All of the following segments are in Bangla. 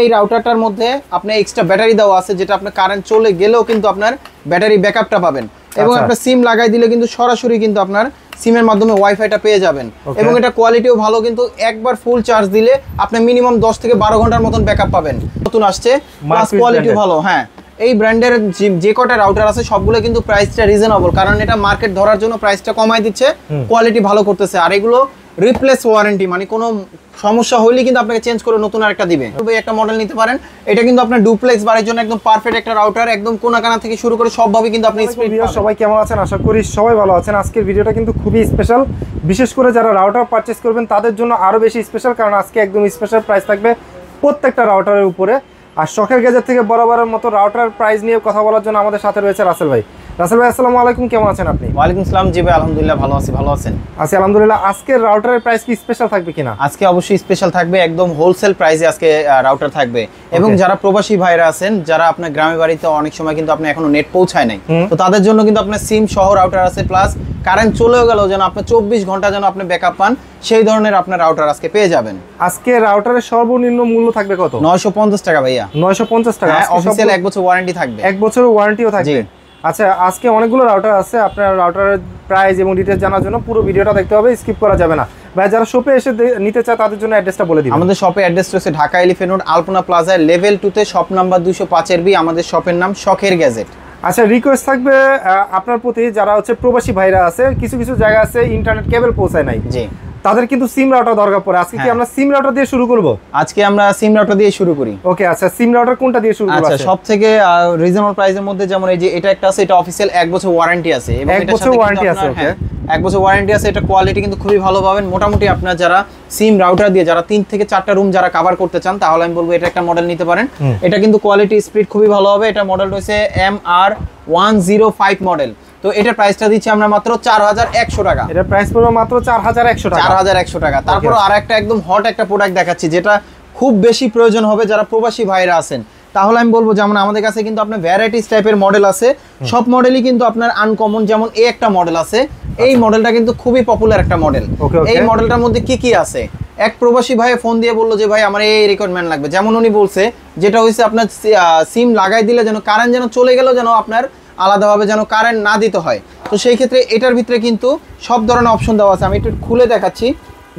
এই রাউটারটার মধ্যে আপনি এক্সট্রা ব্যাটারি দেওয়া আছে, যেটা আপনার কারেন্ট চলে গেলেও কিন্তু আপনার ব্যাটারি ব্যাকআপটা পাবেন। এবং আপনার সিম লাগাই দিলে কিন্তু সরাসরি কিন্তু আপনার সিমের মাধ্যমে ওয়াইফাইটা পেয়ে যাবেন। এবং এটা কোয়ালিটিও ভালো, কিন্তু একবার ফুল চার্জ দিলে আপনি মিনিমাম 10 থেকে 12 ঘন্টার মতন ব্যাকআপ পাবেন। নতুন আসছে, প্লাস কোয়ালিটিও ভালো। হ্যাঁ, এই ব্র্যান্ডের যে কটা রাউটার আছে সবগুলো কিন্তু প্রাইসটা রিজনেবল, কারণ এটা মার্কেট ধরার জন্য প্রাইসটা কমাই দিচ্ছে, কোয়ালিটি ভালো করতেছে। আর এগুলো রিপ্লেস ওয়ারেন্টি, মানে কোনো সমস্যা হইলে কিন্তু আপনাকে চেঞ্জ করে নতুন আরেকটা দিবে। তবে একটা মডেল নিতে পারেন, এটা কিন্তু আপনার ডুপ্লেক্স বাড়ির জন্য একদম পারফেক্ট একটা রাউটার, একদম কোনাকানা থেকে শুরু করে সবভাবে কিন্তু আপনি স্পিড পাবেন। সবাই কেমন আছেন? আশা করি সবাই ভালো আছেন। আজকের ভিডিওটা কিন্তু খুবই স্পেশাল, বিশেষ করে যারা রাউটার পারচেজ করবেন তাদের জন্য আরো বেশি স্পেশাল, কারণ আজকে একদম স্পেশাল প্রাইস থাকবে প্রত্যেকটা রাউটারের উপরে। আর শখের গ্যাজেট থেকে বরাবরের মতো রাউটার প্রাইস নিয়ে কথা বলার জন্য আমাদের সাথে রয়েছে রাসেল ভাই। রাসেল ভাই, আসসালামু আলাইকুম, কেমন আছেন আপনি? ওয়ালাইকুম আসসালাম। জি ভাই, আলহামদুলিল্লাহ ভালো আছি। ভালো আছেন? আছি আলহামদুলিল্লাহ। আজকের রাউটারের প্রাইস কি স্পেশাল থাকবে কিনা? আজকে অবশ্যই স্পেশাল থাকবে, একদম হোলসেল প্রাইসে আজকে রাউটার থাকবে। এবং যারা প্রবাসী ভাইরা আছেন, যারা আপনার গ্রামে বাড়িতে অনেক সময় কিন্তু আপনি এখনো নেট পৌঁছায় নাই, তো তাদের জন্য কিন্তু আপনার সিম সহ রাউটার আছে, প্লাস কারেন্ট চলেও গেল যেন আপনার 24 ঘন্টা যেন আপনি ব্যাকআপ পান, সেই ধরনের আপনার রাউটার আজকে পেয়ে যাবেন। আজকে রাউটারের সর্বনিম্ন মূল্য থাকবে কত? 950 টাকা ভাইয়া। 950 টাকা। অফিসিয়াল 1 বছর ওয়ারেন্টি থাকবে। 1 বছরের ওয়ারেন্টিও থাকবে। আচ্ছা, আজকে অনেকগুলো রাউটার আছে, আপনার রাউটারের প্রাইস এবং ডিটেইলস জানার জন্য পুরো ভিডিওটা দেখতে হবে, স্কিপ করা যাবে না। ভাই, যারা শপে এসে নিতে চায় তাদের জন্য অ্যাড্রেসটা বলে দিন। আমাদের শপে অ্যাড্রেস রয়েছে ঢাকা এলিফ্যান্ট রোড, আলপনা প্লাজা, লেভেল 2 তে, শপ নাম্বার 205 বি। আমাদের শপের নাম শখের গ্যাজেট। আচ্ছা, রিকোয়েস্ট থাকবে আপনার প্রতি, যারা হচ্ছে প্রবাসী ভাইরা আছে, কিছু কিছু জায়গা আছে ইন্টারনেট কেবল পৌঁছায় নাই, জি, তাদের কিন্তু সিম রাউটার দরকার পড়ে। আজকে কি আমরা সিম রাউটার দিয়ে শুরু করব? আজকে আমরা সিম রাউটার দিয়ে শুরু করি। ওকে, আচ্ছা, সিম রাউটার কোনটা দিয়ে শুরু করব? আচ্ছা, সবথেকে রিজনেবল প্রাইসের মধ্যে যেমন এই যে এটা একটা আছে, এটা অফিশিয়াল 1 বছর ওয়ারেন্টি আছে। এবং 1 বছর ওয়ারেন্টি আছে। ওকে, 1 বছর ওয়ারেন্টি আছে। এটা কোয়ালিটি কিন্তু খুবই ভালো পাবেন। মোটামুটি আপনার যারা সিম রাউটার দিয়ে যারা 3 থেকে 4টা রুম যারা কভার করতে চান, তাহলে আমি বলবো এটা একটা মডেল নিতে পারেন। এটা কিন্তু কোয়ালিটি স্পিড খুবই ভালো হবে। এটা মডেল হচ্ছে MR105 মডেল। তো এটার প্রাইসটা দিচ্ছি আমরা মাত্র 4100 টাকা। এটা প্রাইস পড়বে মাত্র 4100 টাকা। 4100 টাকা। তারপর আরেকটা একদম হট একটা প্রোডাক্ট দেখাচ্ছি, যেটা খুব বেশি প্রয়োজন হবে যারা প্রবাসী ভাইরা আছেন। তাহলে আমি বলবো, যেমন আমাদের কাছে কিন্তু আপনার ভ্যারাইটিস টাইপের মডেল আছে, সব মডেলই কিন্তু আপনার আনকমন। যেমন এই একটা মডেল আছে, এই মডেলটা কিন্তু খুবই পপুলার একটা মডেল। এই মডেলটার মধ্যে কি কি আছে? এক প্রবাসী ভাই ফোন দিয়ে বললো যে ভাই আমার এই রিকোয়ারমেন্ট লাগবে। যেমন উনি বলছে, যেটা হচ্ছে আপনার সিম লাগাই দিলে যেন কারেন্ট যেন চলে গেল যেন আপনার আলাদাভাবে যেন কারেন্ট না দিতে হয়। তো সেই ক্ষেত্রে এটার ভিতরে কিন্তু সব ধরনের অপশন দেওয়া আছে। আমি একটু খুলে দেখাচ্ছি।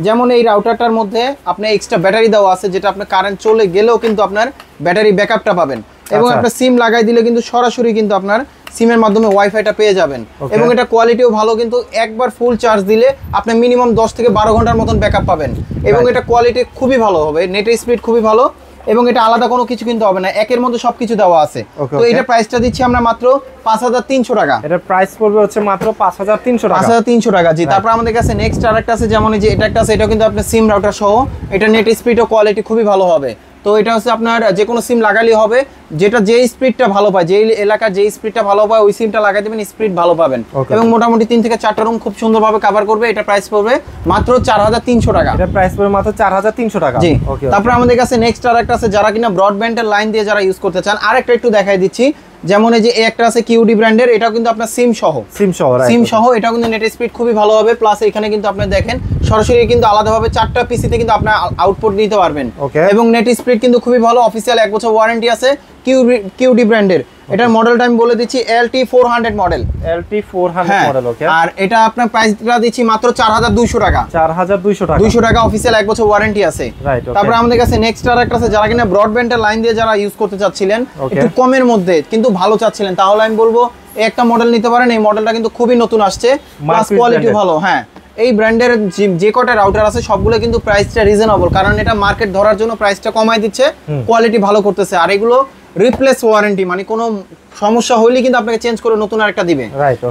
যেমন এই রাউটারটার মধ্যে আপনার এক্সট্রা ব্যাটারি দেওয়া আছে, যেটা আপনার কারেন্ট চলে গেলেও কিন্তু আপনার ব্যাটারি ব্যাকআপটা পাবেন। এবং আপনার সিম লাগাই দিলে কিন্তু সরাসরি কিন্তু আপনার সিমের মাধ্যমে ওয়াইফাইটা পেয়ে যাবেন। এবং এটা কোয়ালিটিও ভালো, কিন্তু একবার ফুল চার্জ দিলে আপনি মিনিমাম 10 থেকে 12 ঘন্টার মতন ব্যাকআপ পাবেন। এবং এটা কোয়ালিটি খুবই ভালো হবে, নেটের স্পিড খুবই ভালো। এবং এটা আলাদা কোনো কিছু কিনতে হবে না, একের মধ্যে সবকিছু দেওয়া আছে। তো এটা প্রাইসটা দিচ্ছি আমরা মাত্র 5300 টাকা। এটা প্রাইস পড়বে হচ্ছে মাত্র 5300 টাকা। 5300 টাকা, জি। তারপর আমাদের কাছে নেক্সট আরেকটা আছে, যেমন এই যে এটা একটা আছে, এটা কিন্তু আপনার সিম রাউটার সহ। এটা নেট স্পিড ও কোয়ালিটি খুবই ভালো হবে। তো এটা হচ্ছে আপনার যে কোনো সিম লাগালেই হবে, যেটা যে স্পিডটা ভালো পায়, যে এলাকার যে স্পিডটা ভালো পায় ওই সিমটা লাগাই দেবেন, স্পিড ভালো পাবেন। এবং মোটামুটি 3 থেকে 4টা রুম খুব সুন্দরভাবে কভার করবে। এটা প্রাইস পড়বে মাত্র 4300 টাকা। এটা প্রাইস পড়বে মাত্র 4300 টাকা, জি। তারপর আমাদের কাছে নেক্সট আরেকটা আছে, যারা কিনা ব্রডব্যান্ডের লাইন দিয়ে যারা ইউজ করতে চান, আরেকটা একটু দেখাই দিচ্ছি। যেমন এই যে একটা আছে কিউডি ব্র্যান্ডের, এটাও কিন্তু আপনার সিম সহ, এটাও কিন্তু নেট স্পিড খুবই ভালো হবে। প্লাস এখানে কিন্তু আপনি দেখেন সরাসরি কিন্তু আলাদাভাবে 4টা পিসিতে কিন্তু আপনি আউটপুট দিতে পারবেন। এবং নেট স্পিড কিন্তু খুবই ভালো, অফিসিয়াল 1 বছর ওয়ারেন্টি আছে কিউডি ব্র্যান্ডের। এটার মডেলটা আমি বলে দিচ্ছি LT400 মডেল। LT400 model. ওকে, আর এটা আপনার প্রাইসটা দিচ্ছি মাত্র 4200 টাকা। 4200 টাকা, 200 টাকা, অফিসিয়াল 1 বছর ওয়ারেন্টি আছে। তারপর আমাদের কাছে নেক্সট আরেকটা আছে, যারা কিনা ব্রডব্যান্ডের লাইন দিয়ে যারা ইউজ করতে চাচ্ছিলেন, একটু কমের মধ্যে কিন্তু ভালো চাচ্ছিলেন, তাহলে আমি বলবো একটা মডেল নিতে পারেন। এই মডেলটা কিন্তু খুবই নতুন আসছে, প্লাস কোয়ালিটি ভালো। হ্যাঁ, এই ব্র্যান্ডের যে কটা রাউটার আছে সবগুলো কিন্তু প্রাইসটা রিজনেবল, কারণ এটা মার্কেট ধরার জন্য প্রাইসটা কমাই দিচ্ছে, কোয়ালিটি ভালো করতেছে। আর এগুলো রিপ্লেস ওয়ারেন্টি, মানে কোনো সমস্যা হইলে কিন্তু আপনাকে চেঞ্জ করে নতুন আরেকটা দিবে।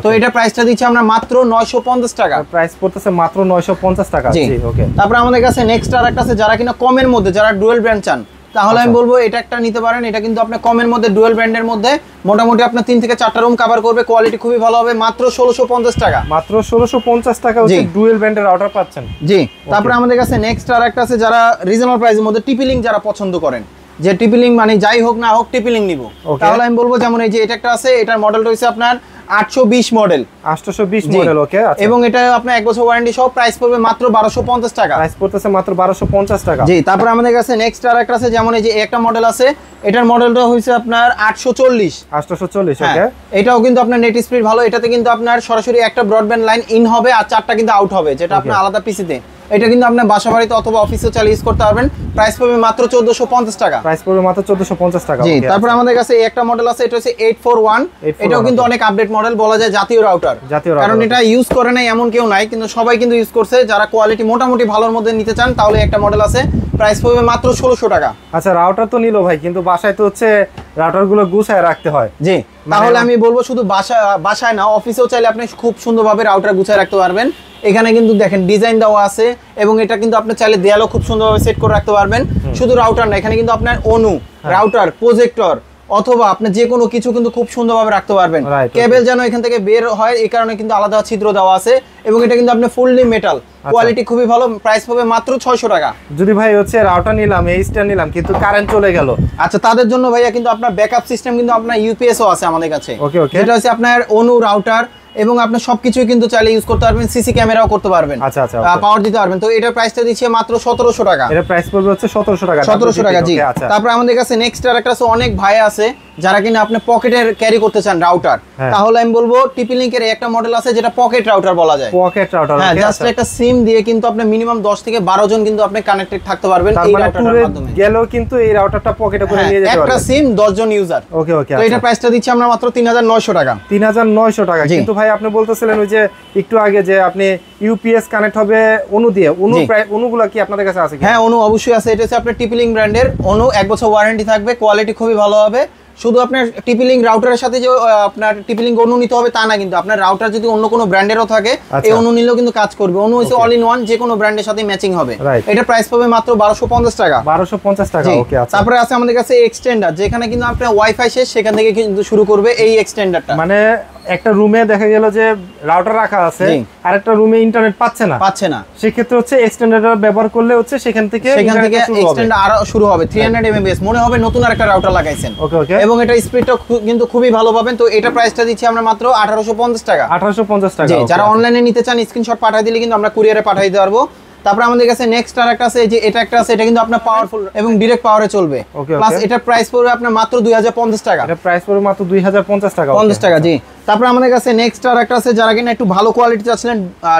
তো এটা প্রাইসটা দিচ্ছি আমরা মাত্র 950 টাকা। প্রাইস পড়তেছে মাত্র 950 টাকা, জি। ওকে, তারপর আমাদের কাছে নেক্সট আরেকটা আছে, যারা কিনা কমের মধ্যে যারা ডুয়াল ব্র্যান্ড চান, তাহলে আমি বলবো এটা একটা নিতে পারেন। এটা কিন্তু আপনার কমের মধ্যে ডুয়াল ব্র্যান্ডের মধ্যে মোটামুটি আপনার 3 থেকে 4টা রুম কভার করবে, কোয়ালিটি খুবই ভালো হবে। মাত্র 1650 টাকা। মাত্র 1650 টাকা হচ্ছে ডুয়াল ব্র্যান্ডের রাউটার পাচ্ছেন, জি। তারপর আমাদের কাছে নেক্সট আরেকটা আছে, যারা রিজনেবল প্রাইসের মধ্যে টিপি লিংক যারা পছন্দ করেন, যে টিপি লিংক মানে যাই হোক না হোক টিপি লিংক নিব, তাহলে আমি বলবো যেমন এই যে এটা একটা আছে, এটার মডেলটা হচ্ছে আপনার 820 মডেল। 820 মডেল, ওকে। আচ্ছা, এবং এটা আপনার 1 বছর ওয়ারেন্টি সহ প্রাইস পড়বে মাত্র 1250 টাকা। প্রাইস পড়তেছে মাত্র 1250 টাকা। জি, তারপর আমাদের কাছে নেক্সট আরেকটা আছে, যেমন এই যে একটা মডেল আছে, এটার মডেলটা হইছে আপনার 840। 840, ওকে। এটাও কিন্তু আপনার নেট স্পিড ভালো, এটাতে কিন্তু আপনার সরাসরি একটা ব্রডব্যান্ড লাইন ইন হবে আর 4টা কিন্তু আউট হবে, যেটা আপনার আলাদা পিসিতে। এটা কিন্তু আপনার বাসা বাড়িতে অথবা অফিসে চালিয়ে ইউজ করতে পারবেন। প্রাইস পড়বে মাত্র 1450 টাকা। প্রাইস পড়বে মাত্র 1450 টাকা। জি, তারপর আমাদের কাছে এই একটা মডেল আছে, এটা হচ্ছে 841। এটাও কিন্তু অনেক আপডেট মডেল, বলা যায় জাতীয় রাউটার। কারণ এটা ইউজ করে নাই এমন কেউ নাই, কিন্তু সবাই কিন্তু ইউজ করছে। যারা কোয়ালিটি মোটামুটি ভালোর মধ্যে নিতে চান তাহলে একটা মডেল আছে, প্রাইস পড়বে মাত্র 1600 টাকা। আচ্ছা, রাউটার তো নিলো ভাই, কিন্তু বাসায় তো হচ্ছে রাউটার গুলো গুছায় রাখতে হয়। জি, তাহলে আমি বলবো শুধু বাসায় না, অফিসেও চাইলে আপনি খুব সুন্দরভাবে রাউটার গুছায় রাখতে পারবেন। এখানে কিন্তু দেখেন ডিজাইন দেওয়া আছে, এবং এটা কিন্তু আপনি চাইলে দেয়ালও খুব সুন্দরভাবে সেট করে রাখতে পারবেন। শুধু রাউটার না, এখানে কিন্তু আপনার অনু, রাউটার, প্রজেক্টর অথবা আপনি যে কোনো কিছু কিন্তু খুব সুন্দরভাবে রাখতে পারবেন। কেবল যেন এখান থেকে বের হয় এই কারণে কিন্তু আলাদা ছিদ্র দেওয়া আছে, এবং এটা কিন্তু আপনি ফুললি মেটাল, কোয়ালিটি খুবই ভালো। প্রাইস পাবে মাত্র 600 টাকা। যদি ভাই হচ্ছে রাউটার নিলাম, এই স্ট্যান্ড নিলাম, কিন্তু কারেন্ট চলে গেল, আচ্ছা, তাদের জন্য ভাইয়া কিন্তু আপনার ব্যাকআপ সিস্টেম কিন্তু আপনার ইউপিএসও আছে আমাদের কাছে। ওকে, ওকে। এটা হচ্ছে আপনার অনু রাউটার, এবং আপনি সবকিছুই কিন্তু চাইলে ইউজ করতে পারবেন, সিসি ক্যামেরাও করতে পারবেন। আচ্ছা, আচ্ছা, পাওয়ার দিতে পারবেন। তো এটার প্রাইসটা দিচ্ছে মাত্র 1700 টাকা। এর প্রাইস পড়বে হচ্ছে 1700 টাকা। 1700 টাকা, জি। তারপর আমাদের কাছে নেক্সট আরেকটা আছে, অনেক ভাই আছে যারা কিনা আপনি পকেটের ক্যারি করতে চান রাউটার, তাহলে আমি বলবো টিপি লিংকের একটা মডেল আছে যেটা পকেট রাউটার বলা যায়। পকেট রাউটার, হ্যাঁ, জাস্ট একটা সিম দিয়ে কিন্তু আপনি মিনিমাম 10 থেকে 12 জন কিন্তু আপনি কানেক্টেড থাকতে পারবেন এই রাউটারের মাধ্যমে। গেলেও কিন্তু এই রাউটারটা পকেটে করে নিয়ে যেতে পারবেন। একটা সিম 10 জন ইউজার। ওকে, ওকে। তো এটা প্রাইসটা দিচ্ছি আমরা মাত্র 3900 টাকা। 3900 টাকা। কিন্তু ভাই আপনি বলতেছিলেন ওই যে একটু আগে যে আপনি ইউপিএস কানেক্ট হবে অনু দিয়ে, অনুগুলো কি আপনাদের কাছে আছে? হ্যাঁ, অনু অবশ্যই আছে। এটা হচ্ছে আপনার টিপি লিংক ব্র্যান্ডের অনু, 1 বছর ওয়ারেন্টি থাকবে, কোয়ালিটি খুবই ভালো হবে। শুধু আপনার টিপি লিংক রাউটারের সাথে যে আপনার টিপি লিংক অনু নিতে হবে তা না, কিন্তু আপনার রাউটার যদি অন্য কোনো ব্র্যান্ডেরও থাকে এই অনু নিলেও কিন্তু কাজ করবে। অনু হচ্ছে অল ইন ওয়ান, যে কোনো ব্র্যান্ডের সাথে ম্যাচিং হবে। এটা প্রাইস পাবে মাত্র 1250 টাকা। 1250 টাকা, ওকে। আচ্ছা, তারপরে আছে আমাদের কাছে এক্সটেন্ডার, যেখানে কিন্তু আপনার ওয়াইফাই শেষ সেখান থেকে কিন্তু শুরু করবে এই এক্সটেন্ডারটা। মানে একটা রুমে দেখা গেল যে রাউটার রাখা আছে, আর একটা রুমে ইন্টারনেট পাচ্ছে না, সেক্ষেত্রে হচ্ছে এক্সটেন্ডার ব্যবহার করলে হচ্ছে সেখান থেকে এক্সটেন্ড আরো শুরু হবে। 300 mbps মনে হবে নতুন আরেকটা রাউটার লাগাইছেন। ওকে, ওকে। এবং এটা স্পিডটা কিন্তু খুবই ভালো পাবেন। তো এটা প্রাইসটা দিচ্ছি আমরা মাত্র 1850 টাকা। 1850 টাকা। যারা অনলাইনে নিতে চান স্ক্রিনশট পাঠিয়ে দিলে কিন্তু আমরা কুরিয়ারে পাঠিয়ে দিতে পারবো। তারপর আমাদের কাছে নেক্সট আরেকটা আছে, যে এটা একটা আছে, এটা কিন্তু আপনার পাওয়ারফুল এবং ডাইরেক্ট পাওয়ারে চলবে। প্লাস এটা প্রাইস পড়বে আপনার মাত্র 2050 টাকা। এটা প্রাইস পড়বে মাত্র 2050 টাকা। 50 টাকা, জি। তারপর আমাদের কাছে নেক্সট আরেকটা আছে, যারা কিনা একটু ভালো কোয়ালিটি চাচ্ছিলেন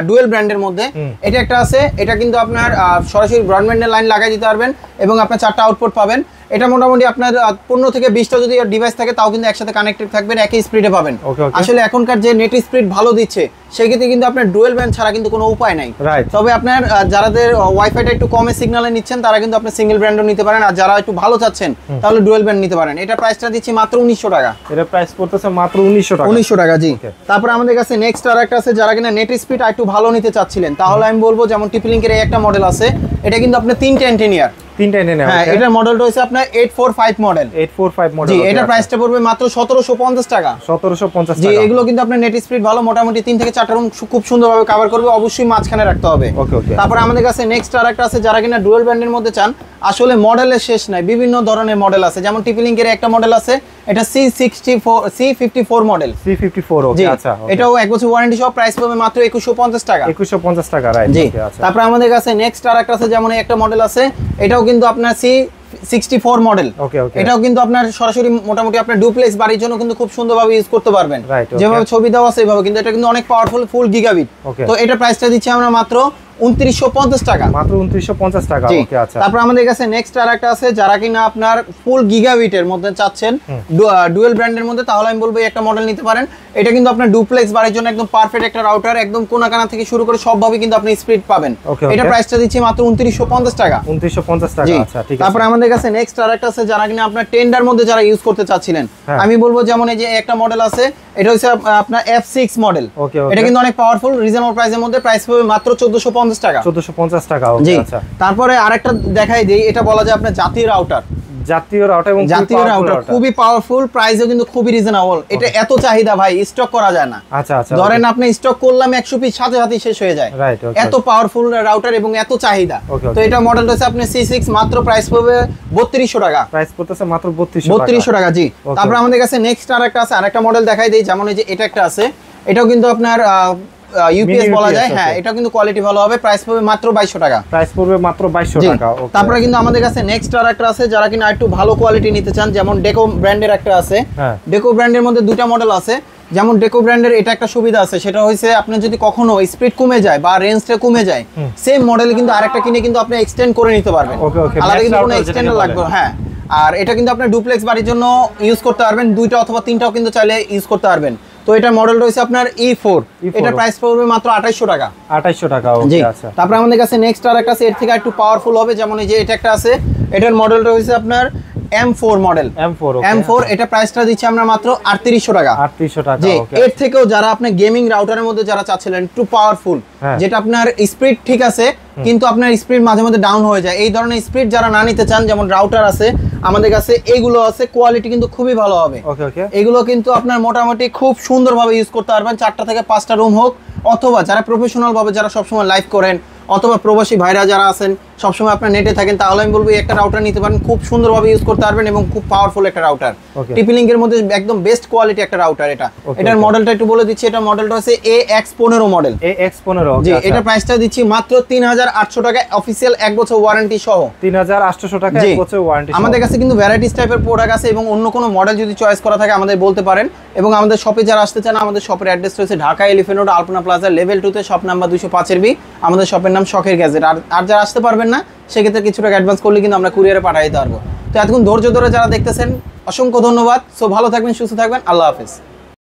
ডুয়েল ব্র্যান্ডের মধ্যে, এটা একটা আছে। এটা কিন্তু আপনার সরাসরি ব্রডব্যান্ডের লাইন লাগাই দিতে পারবেন, এবং আপনার 4টা আউটপুট পাবেন। এটা মোটামুটি আপনার 15 থেকে 20টা যদি ডিভাইস থাকে তাও কিন্তু একসাথে কানেক্টেড থাকবেন, একই স্পিডে পাবেন। আসলে এখনকার যে নেট স্পিড ভালো দিচ্ছে সেক্ষেত্রে কিন্তু আপনার ডুয়েল ব্যান্ড ছাড়া কিন্তু কোনো উপায় নাই। তবে আপনার যাদের ওয়াইফাইটা একটু কমে সিগন্যালে নিচ্ছেন তারা কিন্তু আপনি সিঙ্গেল ব্র্যান্ডও নিতে পারেন, আর যারা একটু ভালো চাচ্ছেন তাহলে ডুয়েল ব্যান্ড নিতে পারেন। এটা প্রাইসটা দিচ্ছি মাত্র 1900 টাকা। এটা প্রাইস পড়তেছে মাত্র 1900 টাকা। 1900 টাকা, জি। তারপর আমাদের কাছে নেক্সট আরেকটা আছে, যারা কিনা নেট স্পিড একটু ভালো নিতে চাচ্ছিলেন তাহলে আমি বলবো যেমন টিপি লিংকের এই একটা মডেল আছে, এটা কিন্তু আপনার 3টা এন্টিনিয়ার। হ্যাঁ, এটার মডেলটা হচ্ছে আপনার 845 মডেল। 845 মডেল, জি। এটা প্রাইসটা পড়বে মাত্র 1750 টাকা। 1750 জি। টাকা। এগুলো কিন্তু আপনার নেট স্পিড ভালো, মোটামুটি 3 থেকে 4টা রুম খুব সুন্দরভাবে কভার করবে। অবশ্যই মাঝখানে রাখতে হবে। ওকে, ওকে। তারপর আমাদের কাছে নেক্সট আরেকটা আছে, যারা কিনা ডুয়াল ব্যান্ডের মধ্যে চান। আসলে মডেলের শেষ নাই, বিভিন্ন ধরনের মডেল আছে। যেমন টিপি লিংকের একটা মডেল আছে, এটা C54 মডেল। C54, ওকে। আচ্ছা, এটাও 1 বছর ওয়ারেন্টি সহ, প্রাইস পাবে মাত্র 2150 টাকা। 2150 টাকা, রাইট। জি। আচ্ছা। তারপর আমাদের কাছে নেক্সট আরেকটা আছে, যেমন একটা মডেল আছে, এটাও কিন্তু আপনার C64 মডেল। ওকে, ওকে। এটাও কিন্তু আপনার সরাসরি মোটামুটি আপনার ডুপ্লেক্স বাড়ির জন্য কিন্তু খুব সুন্দরভাবে ইউজ করতে পারবেন, যেভাবে ছবি দেওয়া আছে এইভাবে। কিন্তু এটা কিন্তু অনেক পাওয়ারফুল, ফুল গিগাবিট। তো এটা প্রাইসটা দিচ্ছি আমরা মাত্র 2950 টাকা। মাত্র 2950 টাকা, ওকে। আচ্ছা। তারপর আমাদের কাছে নেক্সট আরেকটা আছে, যারা কিনা আপনার ফুল গিগাবিটের মধ্যে চাচ্ছেন ডুয়েল ব্র্যান্ডের মধ্যে, তাহলে আমি বলবো একটা মডেল নিতে পারেন। এটা কিন্তু আপনার ডুপ্লেক্স বাড়ির জন্য একদম পারফেক্ট একটা রাউটার, একদম কোনাকানা থেকে শুরু করে সবভাবে কিন্তু আপনি স্পিড পাবেন। এটা প্রাইসটা দিচ্ছি মাত্র 2950 টাকা। 2950 টাকা, আচ্ছা, ঠিক আছে। তারপর আমাদের কাছে নেক্সট আরেকটা আছে, যারা কিনা আপনার টেন্ডার মধ্যে যারা ইউজ করতে চাচ্ছিলেন, আমি বলবো যেমন এই যে একটা মডেল আছে, এটা হচ্ছে আপনার F6 মডেল। এটা কিন্তু অনেক পাওয়ারফুল, রিজনেবল প্রাইসের মধ্যে, প্রাইস পাবে মাত্র 1450 টাকা। 1450 টাকা, ওকে। আচ্ছা। তারপরে আরেকটা দেখাই দেই, এটা বলা যায় আপনার জাতীয় রাউটার। জাতীয় রাউটার এবং জাতীয় রাউটার খুবই পাওয়ারফুল, প্রাইসও কিন্তু খুবই রিজনেবল। এটা এত চাহিদা ভাই, স্টক করা যায় না। আচ্ছা আচ্ছা, ধরেন আপনি স্টক করলাম 100 পিস, সাথে সাথে শেষ হয়ে যায়। রাইট, এত পাওয়ারফুল রাউটার এবং এত চাহিদা। তো এটা মডেলটা হচ্ছে আপনি C6, মাত্র প্রাইস পড়বে 3200 টাকা। প্রাইস পড়তেছে মাত্র 3200 টাকা। জি, তারপর আমাদের কাছে নেক্সট আরেকটা আছে, আরেকটা মডেল দেখাই দেই। যেমন এই যে এটা একটা আছে, এটাও কিন্তু আপনার ইউপিএস বলা যায়। হ্যাঁ, এটা কিন্তু কোয়ালিটি ভালো হবে। প্রাইস পড়বে মাত্র 2200 টাকা। প্রাইস পড়বে মাত্র 2200 টাকা। ওকে, তারপরে কিন্তু আমাদের কাছে নেক্সট আরেকটা আছে, যারা কিনা একটু ভালো কোয়ালিটি নিতে চান, যেমন ডেকো ব্র্যান্ডের একটা আছে। ডেকো ব্র্যান্ডের মধ্যে দুটো মডেল আছে। যেমন ডেকো ব্র্যান্ডের এটা একটা সুবিধা আছে, সেটা হইছে আপনি যদি কখনো স্পিড কমে যায় বা রেঞ্জটা কমে যায়, সেম মডেলে কিন্তু আরেকটা কিনে কিন্তু আপনি এক্সটেন্ড করে নিতে পারবেন। আলাদা কিন্তু কোনো এক্সটেন্ডার লাগবে। হ্যাঁ, আর এটা কিন্তু আপনি ডুপ্লেক্স বাড়ির জন্য ইউজ করতে পারবেন, দুইটা অথবা তিনটাও কিন্তু চাইলে ইউজ করতে পারবেন। তো এটা মডেল রয়েছে আপনার E4, এটা প্রাইস পড়বে মাত্র 2800 টাকা। 2800 টাকা। ওকে, আচ্ছা। তারপর আমাদের কাছে নেক্সট আরেকটা আছে, এর থেকে একটু পাওয়ারফুল হবে। যেমন এই যে এটা একটা আছে, এটার মডেলটা হইছে আপনার M4 মডেল। M4 এটা প্রাইসটা দিচ্ছি আমরা মাত্র 3800 টাকা। 3800 টাকা। জি, এর থেকেও যারা আপনি গেমিং রাউটারের মধ্যে যারা চাচ্ছিলেন একটু পাওয়ারফুল, যেটা আপনার স্পিড ঠিক আছে কিন্তু আপনার স্পিড মাঝে মধ্যে ডাউন হয়ে যায়, এই ধরনের স্পিড যারা না নিতে চান, যেমন রাউটার আছে আমাদের কাছে, এগুলো আছে, কোয়ালিটি কিন্তু খুবই ভালো হবে। এগুলো কিন্তু আপনার মোটামুটি খুব সুন্দরভাবে ইউজ করতে পারবেন, 4টা থেকে 5টা রুম হোক, অথবা যারা প্রফেশনাল ভাবে যারা সবসময় লাইভ করেন, অথবা প্রবাসী ভাইরা যারা আছেন সবসময় আপনার নেটে থাকেন, তাহলে আমি বলবো একটা রাউটার নিতে পারেন, খুব সুন্দরভাবে ইউজ করতে পারবেন এবং খুব পাওয়ারফুল একটা রাউটার। টিপি লিংকের মধ্যে একদম বেস্ট কোয়ালিটি একটা রাউটার এটা। এটার মডেলটা একটু বলে দিচ্ছি, এটা মডেলটা হচ্ছে AX15 মডেল। AX15। জি, এটা প্রাইসটা দিচ্ছি মাত্র 3800 টাকা, অফিশিয়াল 1 বছর ওয়ারেন্টি সহ। 3800 টাকা 1 বছর ওয়ারেন্টি। আমাদের কাছে কিন্তু ভ্যারাইটিস টাইপের প্রোডাক্ট আছে, এবং অন্য কোনো মডেল যদি চয়েস করা থাকে আমাদের বলতে পারেন। এবং আমাদের শপে যারা আসতে চান, আমাদের শপের অ্যাড্রেস রয়েছে ঢাকা এলিফ্যান্ট রোড, আলপনা প্লাজা, লেভেল 2 তে, শপ নাম্বার 205 B। আমাদের শপের নাম শখের গ্যাজেট। আর যারা আসতে পারবেন না, সেক্ষেত্রে কিছু টাকা অ্যাডভান্স করলে কিন্তু আমরা কুরিয়ারে পাঠিয়ে দিতে পারবো। তো এতক্ষণ ধৈর্য ধরে যারা দেখতেছেন, অসংখ্য ধন্যবাদ। সো ভালো থাকবেন, সুস্থ থাকবেন, আল্লাহ হাফেজ।